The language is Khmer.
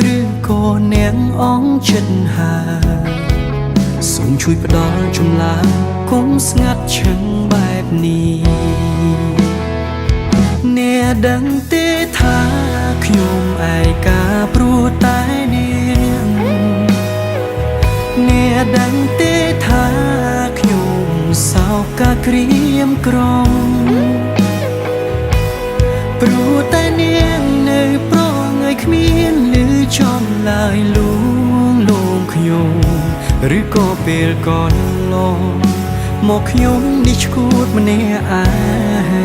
ឬក៏នាងអងចិត្តហាសូមជួយផ្ដល់ចម្លើយគុំស្ងាត់ឈឹងបែបនេះអ្នកដឹងទេថាខ្ញុំឯកាព្រោះតែនាងអ្នកដឹងទេថាខ្ញុំសោកកាក្រៀមក្រំព្រោះតែនាងនៅប្រងើយគ្មានឮចំឡើយលួងលោមខ្ញុំឬក៏ពេលកន្លងមកខ្ញុំនេះឈួតម្នាក់ឯង